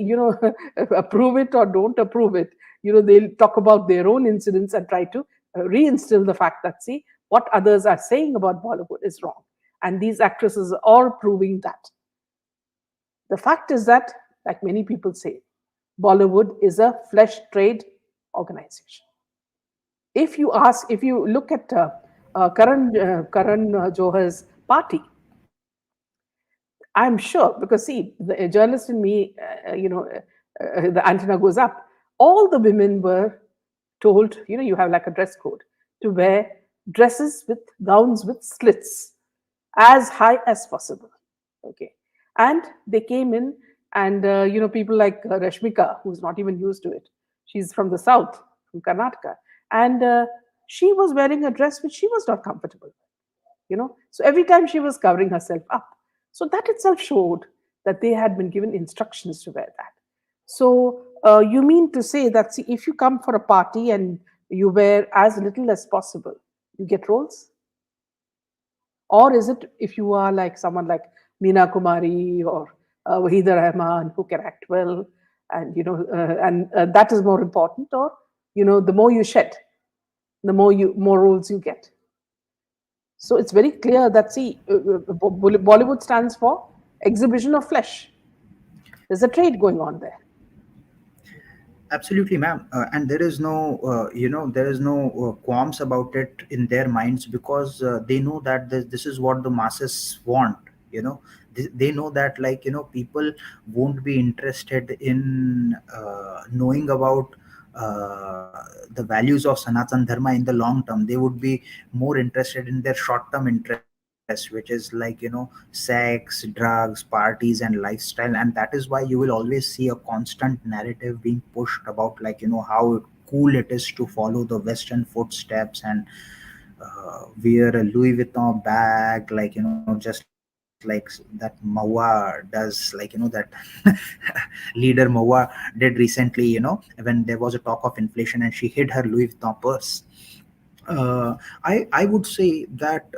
approve it or don't approve it, they'll talk about their own incidents and try to reinstill the fact that, see, what others are saying about Bollywood is wrong, and these actresses are all proving that. The fact is that, like many people say, Bollywood is a flesh trade organization. If you look at Karan Johar's party, I'm sure, because see, the journalist in me, the antenna goes up. All the women were told, you have like a dress code to wear dresses with gowns with slits as high as possible. Okay. And they came in, and, people like Rashmika, who's not even used to it, she's from the south, from Karnataka, and she was wearing a dress which she was not comfortable with, so every time she was covering herself up. So that itself showed that they had been given instructions to wear that. So you mean to say that, see, if you come for a party and you wear as little as possible, you get roles? Or is it if you are like someone like Meena Kumari or Wahida Rahman, who can act well, and that is more important? Or the more you shed, the more roles you get. So it's very clear that, see, Bollywood stands for exhibition of flesh. There's a trade going on there. Absolutely, ma'am. And there is no, there is no qualms about it in their minds, because they know that this is what the masses want. You know, they know that, like, people won't be interested in knowing about the values of Sanatan Dharma in the long term. They would be more interested in their short term interest, which is like, sex, drugs, parties, and lifestyle. And that is why you will always see a constant narrative being pushed about, like, how cool it is to follow the Western footsteps and wear a Louis Vuitton bag, like, just like that Mawa does, like, that leader Mawa did recently, when there was a talk of inflation and she hid her Louis Vuitton purse. I would say that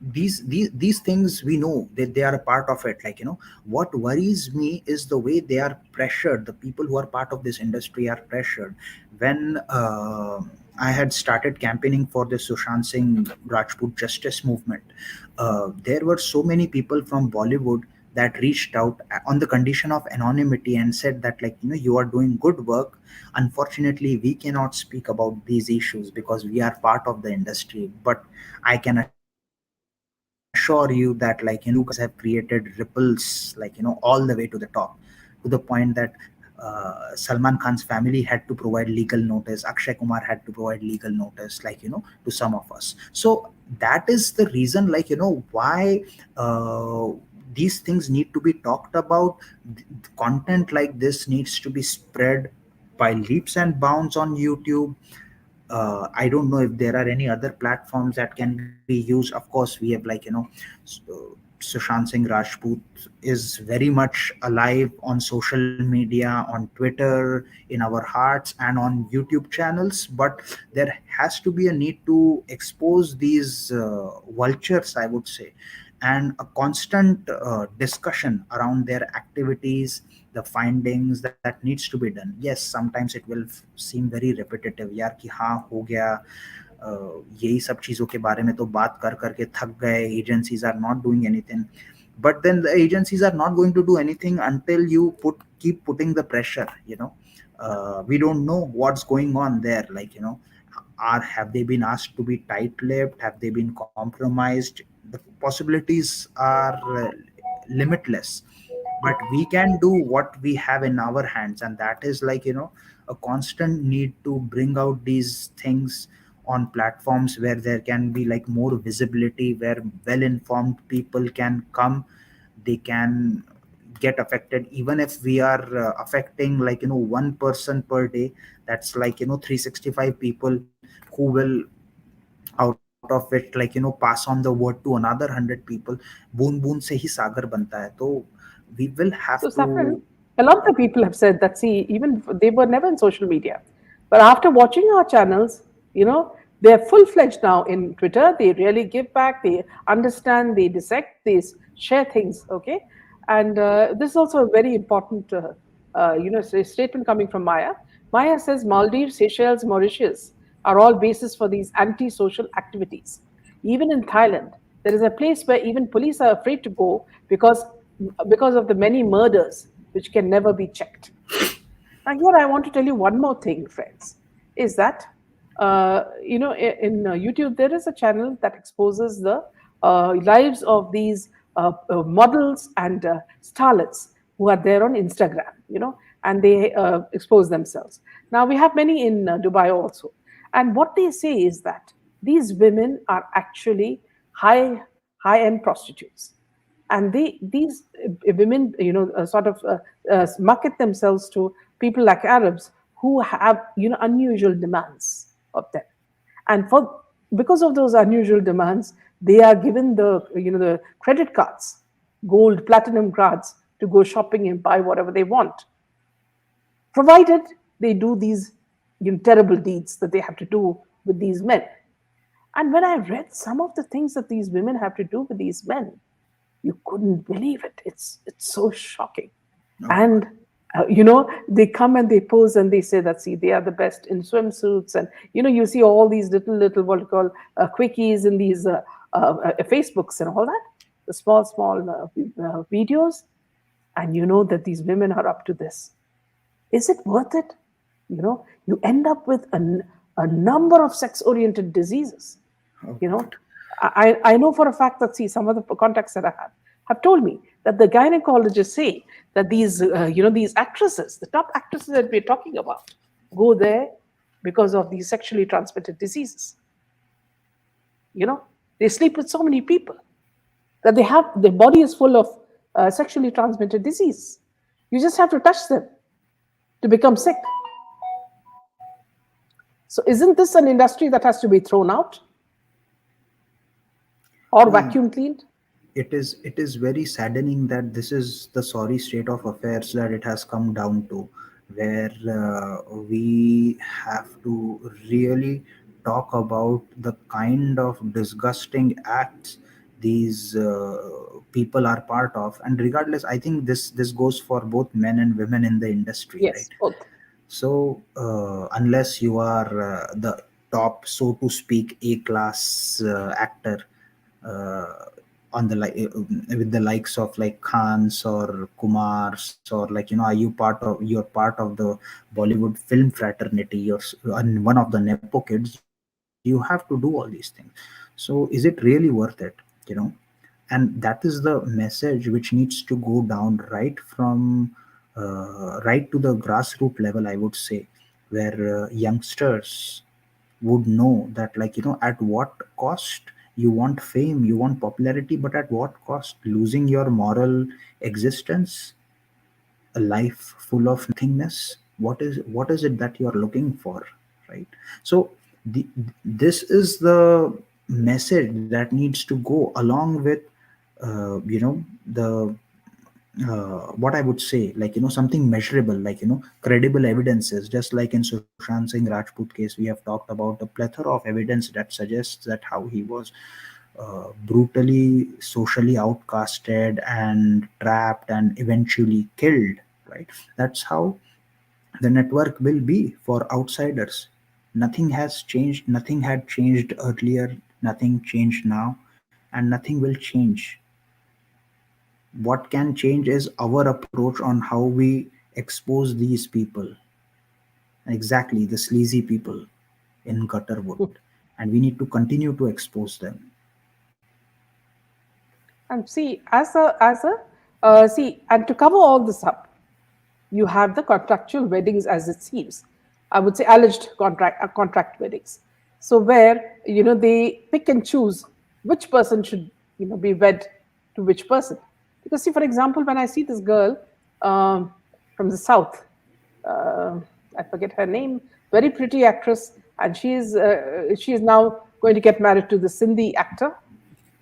these things, we know that they are a part of it. Like, what worries me is the way they are pressured. The people who are part of this industry are pressured. When I had started campaigning for the Sushant Singh Rajput justice movement, there were so many people from Bollywood that reached out on the condition of anonymity and said that, like, you are doing good work. Unfortunately, we cannot speak about these issues because we are part of the industry, but I can assure you that, like, you guys have created ripples, like, all the way to the top, to the point that Salman Khan's family had to provide legal notice. Akshay Kumar had to provide legal notice, like, to some of us. So that is the reason, like, why uh, these things need to be talked about. Content like this needs to be spread by leaps and bounds on YouTube. I don't know if there are any other platforms that can be used. Of course, we have, like, S- uh, Sushant Singh Rajput is very much alive on social media, on Twitter, in our hearts, and on YouTube channels. But there has to be a need to expose these vultures, I would say, and a constant discussion around their activities, the findings that needs to be done. Yes, sometimes it will seem very repetitive, यार कि हाँ हो गया, यही सब चीज़ों के बारे में तो बात कर करके थक गए, agencies are not doing anything. But then the agencies are not going to do anything until you keep putting the pressure, we don't know what's going on there, like, have they been asked to be tight-lipped, have they been compromised? The possibilities are limitless, but we can do what we have in our hands, and that is, like, a constant need to bring out these things on platforms where there can be, like, more visibility, where well informed people can come. They can get affected. Even if we are affecting, like, one person per day, that's like, 365 people who will, out of it, like, pass on the word to another 100 people. बूंद बूंद से ही सागर बनता है. तो we will have So, to. Saffron, a lot of people have said that, see, even they were never in social media. But after watching our channels, they're full fledged now in Twitter. They really give back, they understand, they dissect, they share things, okay? And this is also a very important, statement coming from Maya. Maya says Maldives, Seychelles, Mauritius are all bases for these anti-social activities. Even in Thailand, there is a place where even police are afraid to go because of the many murders which can never be checked. And here I want to tell you one more thing, friends, is that in YouTube there is a channel that exposes the lives of these models and starlets who are there on Instagram, and they expose themselves. Now we have many in Dubai also, and what they say is that these women are actually high end prostitutes, and these women, sort of market themselves to people like Arabs who have, unusual demands of them, and for because of those unusual demands, they are given the credit cards, gold, platinum cards, to go shopping and buy whatever they want, provided they do these, terrible deeds that they have to do with these men. And when I read some of the things that these women have to do with these men, you couldn't believe it. It's so shocking. Oh And God. they come and they pose and they say that, see, they are the best in swimsuits, and you see all these little what you call quickies in these Facebooks and all that, the small videos, and you know that these women are up to this. Is it worth it? You end up with a number of sex oriented diseases. Oh you know God. I know for a fact that, see, some of the contacts that I have told me that the gynecologists say that these actresses, the top actresses that we're talking about, go there because of these sexually transmitted diseases. They sleep with so many people that their body is full of sexually transmitted disease. You just have to touch them to become sick. So isn't this an industry that has to be thrown out or No, vacuum cleaned? it is very saddening that this is the sorry state of affairs that it has come down to, where we have to really talk about the kind of disgusting acts these people are part of. And regardless, I think this goes for both men and women in the industry, right? Yes, both. So unless you are the top, so to speak, A class actor, uh, on the with the likes of like Khans or Kumars, or, like, are you're part of the Bollywood film fraternity, and one of the nepo kids, you have to do all these things. So is it really worth it? And that is the message which needs to go down right from right to the grassroots level, I would say, where youngsters would know that, like, at what cost you want fame, you want popularity, but at what cost? Losing your moral existence, a life full of nothingness. What is it that you're looking for, right? So this is the message that needs to go along with the what I would say, like, something measurable, like, credible evidences. Just like in Sushant Singh Rajput case, we have talked about a plethora of evidence that suggests that how he was brutally socially outcasted and trapped and eventually killed, right? That's how the network will be for outsiders. Nothing has changed, nothing had changed earlier, nothing changed now, and nothing will change. What can change is our approach on how we expose these people, exactly the sleazy people in Gutterwood, and we need to continue to expose them. And see, and to cover all this up, you have the contractual weddings, as it seems. I would say alleged contract weddings. So where they pick and choose which person should be wed to which person. Because see, for example, when I see this girl from the south, uh, I forget her name, very pretty actress, and she is now going to get married to the Sindhi actor.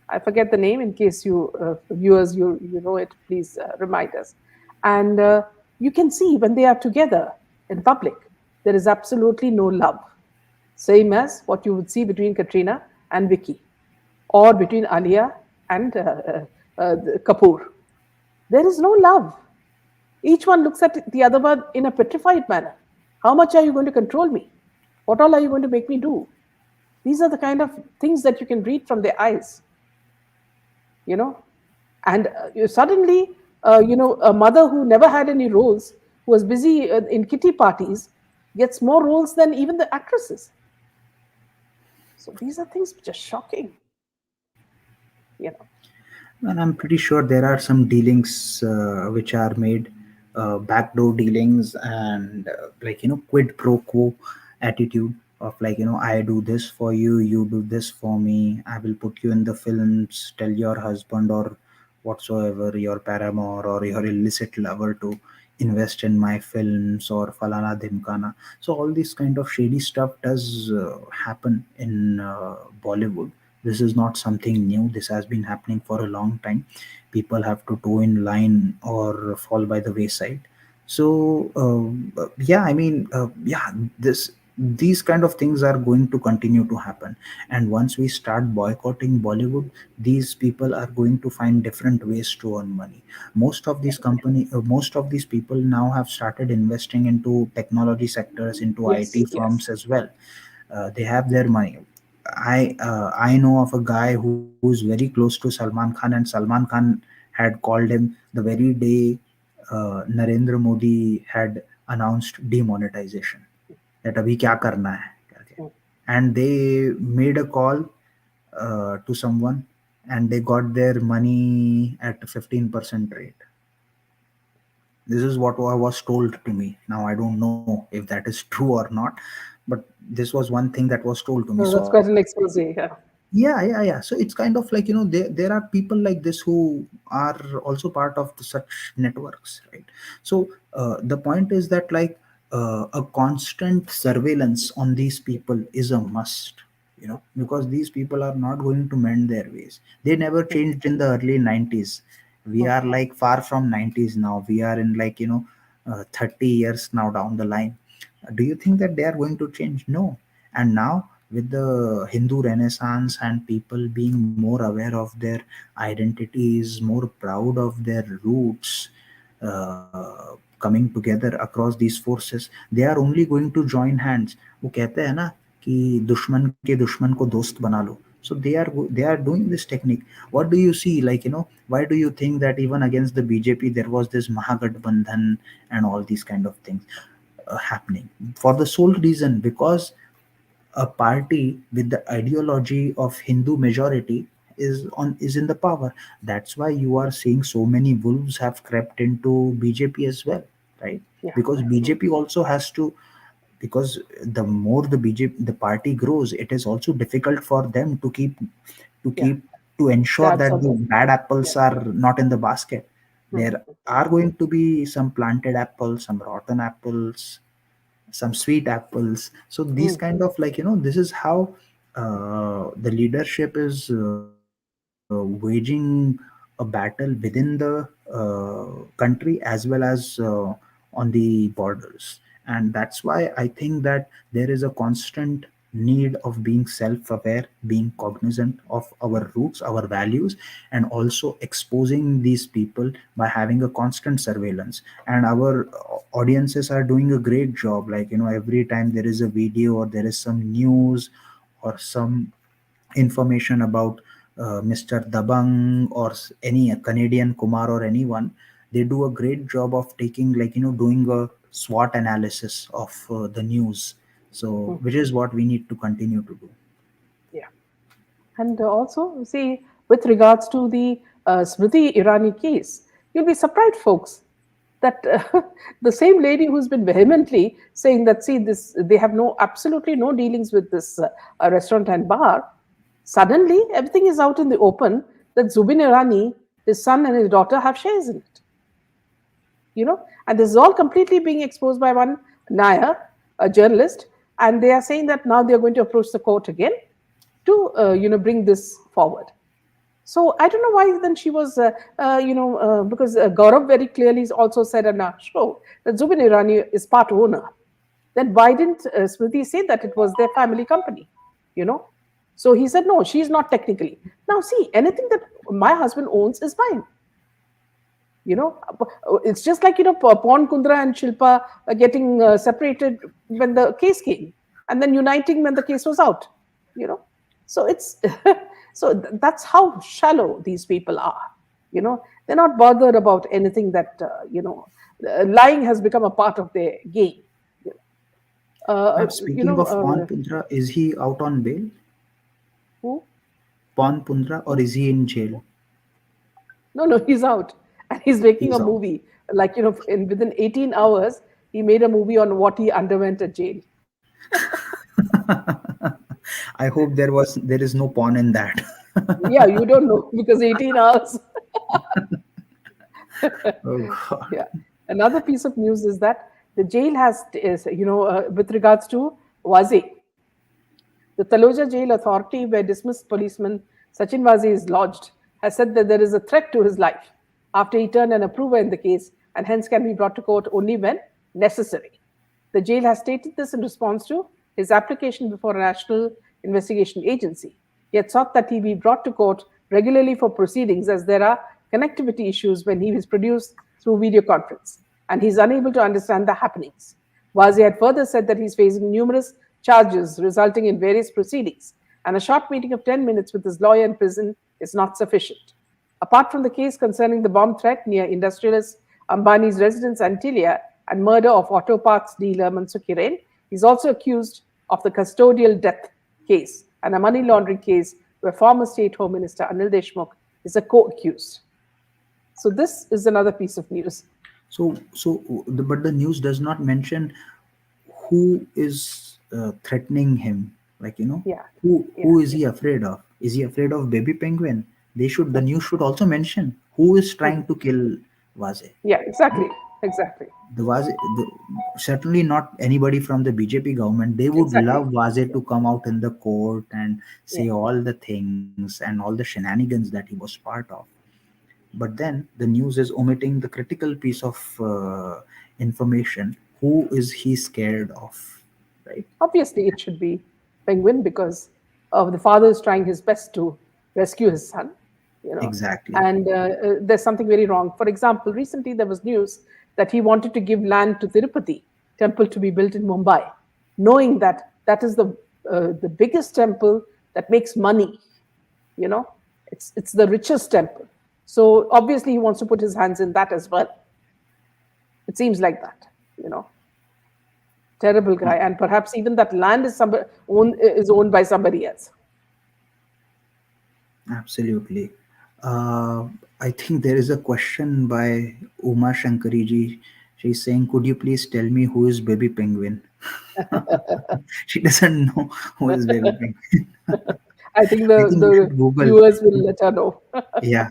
I forget the name. In case you viewers you know it, please remind us. And you can see when they are together in public, there is absolutely no love. Same as what you would see between Katrina and Vicky, or between Alia and Kapoor. There is no love. Each one looks at the other one in a petrified manner. How much are you going to control me? What all are you going to make me do? These are the kind of things that you can read from their eyes, you know. And you suddenly, a mother who never had any roles, who was busy in kitty parties, gets more roles than even the actresses. So these are things which are shocking, you know. And I'm pretty sure there are some dealings which are made, backdoor dealings, and like, quid pro quo attitude of, like, I do this for you, you do this for me, I will put you in the films, tell your husband or whatsoever, your paramour or your illicit lover to invest in my films or falana dhimkana. So all this kind of shady stuff does happen in Bollywood. This is not something new. This has been happening for a long time. People have to toe in line or fall by the wayside. So yeah, I mean, yeah, this these kind of things are going to continue to happen. And once we start boycotting Bollywood, these people are going to find different ways to earn money. Most of these people now have started investing into technology sectors, into Yes, IT yes. firms as well. They have their money. I know of a guy who's very close to Salman Khan, and Salman Khan had called him the very day Narendra Modi had announced demonetization, that abhi kya karna hai करके. And they made a call to someone, and they got their money at 15% rate. This is what was told to me. Now I don't know if that is true or not, but this was one thing that was told to me. So that's So quite an expose. Yeah. yeah. So it's kind of like, there are people like this who are also part of such networks, right? So the point is that, like, a constant surveillance on these people is a must, because these people are not going to mend their ways. They never changed in the early 90s. We are like far from 90s now. We are in, like, 30 years now down the line. Do you think that they are going to change? No. And now, with the Hindu Renaissance and people being more aware of their identities, more proud of their roots, coming together across these forces, they are only going to join hands. वो कहते हैं ना कि दुश्मन के दुश्मन को दोस्त बना लो. So they are doing this technique. What do you see, like, why do you think that even against the BJP there was this Mahagadbandhan and all these kind of things happening? For the sole reason, because a party with the ideology of Hindu majority is in the power. That's why you are seeing so many wolves have crept into BJP as well. right? Yeah. Because Mm. BJP also has to, because the more the BJP, the party grows, it is also difficult for them to Yeah. keep to ensure Tabs that on the them. bad Yeah. apples are not in the basket. Mm. There are going to be some planted apples, some rotten apples, some sweet apples. So these Mm. kind of, like, this is how the leadership is waging a battle within the country as well as on the borders. And that's why I think that there is a constant need of being self-aware, being cognizant of our roots, our values, and also exposing these people by having a constant surveillance. And our audiences are doing a great job, like, every time there is a video or there is some news or some information about Mr. Dabang or any Canadian Kumar or anyone, they do a great job of taking, like, doing a SWOT analysis of the news. So, Mm. which is what we need to continue to do. Yeah. And also, see, with regards to the Smriti Irani case, you'll be surprised, folks, that the same lady who's been vehemently saying that, see, this they have no absolutely no dealings with this restaurant and bar. Suddenly, everything is out in the open that Zubin Irani, his son and his daughter have shares in it. And this is all completely being exposed by one Nair, a journalist, and they are saying that now they are going to approach the court again to bring this forward. So I don't know why then she was, because Gaurav very clearly also said on our show that Zubin Irani is part owner. Then why didn't Smriti say that it was their family company? You know, so he said no, she's not technically. Now see, anything that my husband owns is mine. you know it's just like Pon Kundra and Shilpa getting separated when the case came, and then uniting when the case was out. you know so it's that's how shallow these people are. They're not bothered about anything that lying has become a part of their game. you you Speaking know of Pon Pundra, is he out on bail? who Pon Pundra, or is he in jail? No, he's out, and he's making a He's out. movie. Like in within 18 hours, he made a movie on what he underwent at jail. I hope there is no pawn in that. Yeah, you don't know because 18 hours. Oh God. Yeah. Another piece of news is that the jail has, is, with regards to Waze, the Taloja Jail Authority, where dismissed policeman Sachin Waze is lodged, has said that there is a threat to his life after he turned an approver in the case and hence can be brought to court only when necessary. The jail has stated this in response to his application before a national investigation agency. He had sought that he be brought to court regularly for proceedings as there are connectivity issues when he is produced through video conference and he is unable to understand the happenings. Wazi had further said that he is facing numerous charges resulting in various proceedings, and a short meeting of 10 minutes with his lawyer in prison is not sufficient. Apart from the case concerning the bomb threat near industrialist Ambani's residence Antilia and murder of auto parts dealer Mansukh Hiren, he is also accused of the custodial death case and a money laundering case where former State Home Minister Anil Deshmukh is a co-accused. So this is another piece of news. But the news does not mention who is threatening him. Like, Yeah, yeah, who is he afraid of? Is he afraid of baby penguin? The news should also mention who is trying to kill Vaze. yeah, exactly, exactly, Certainly not anybody from the BJP government. They would exactly. love Vaze Yeah, to come out in the court and yeah. say all the things and all the shenanigans that he was part of. But then the news is omitting the critical piece of information. Who is he scared of? Right? Obviously, it should be Penguin because the father is trying his best to rescue his son, you know, Exactly. and there's something very wrong. For example, recently there was news that he wanted to give land to Tirupati temple to be built in Mumbai, knowing that that is the biggest temple that makes money. You know, it's the richest temple. So obviously he wants to put his hands in that as well. It seems like that. You know, terrible guy, and perhaps even that land is owned by somebody else. Absolutely. Uh, I think there is a question by Uma Shankariji. She's saying, "Could you please tell me who is Baby Penguin?" She doesn't know who is Baby Penguin. I think I the think you the should Google. viewers will let her know. Yeah.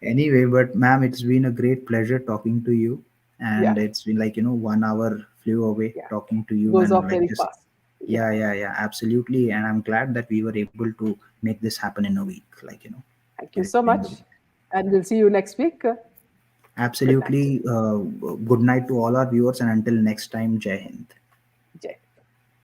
Anyway, but ma'am, it's been a great pleasure talking to you. Yeah, And it's been like, 1 hour flew away yeah. talking to you Goes and off like very just, fast. Yeah. yeah, yeah, yeah, absolutely. And I'm glad that we were able to make this happen in a week. Thank you It's so been much. good. And we'll see you next week. Good night. Absolutely. Good night to all our viewers. And until next time, Jai Hind.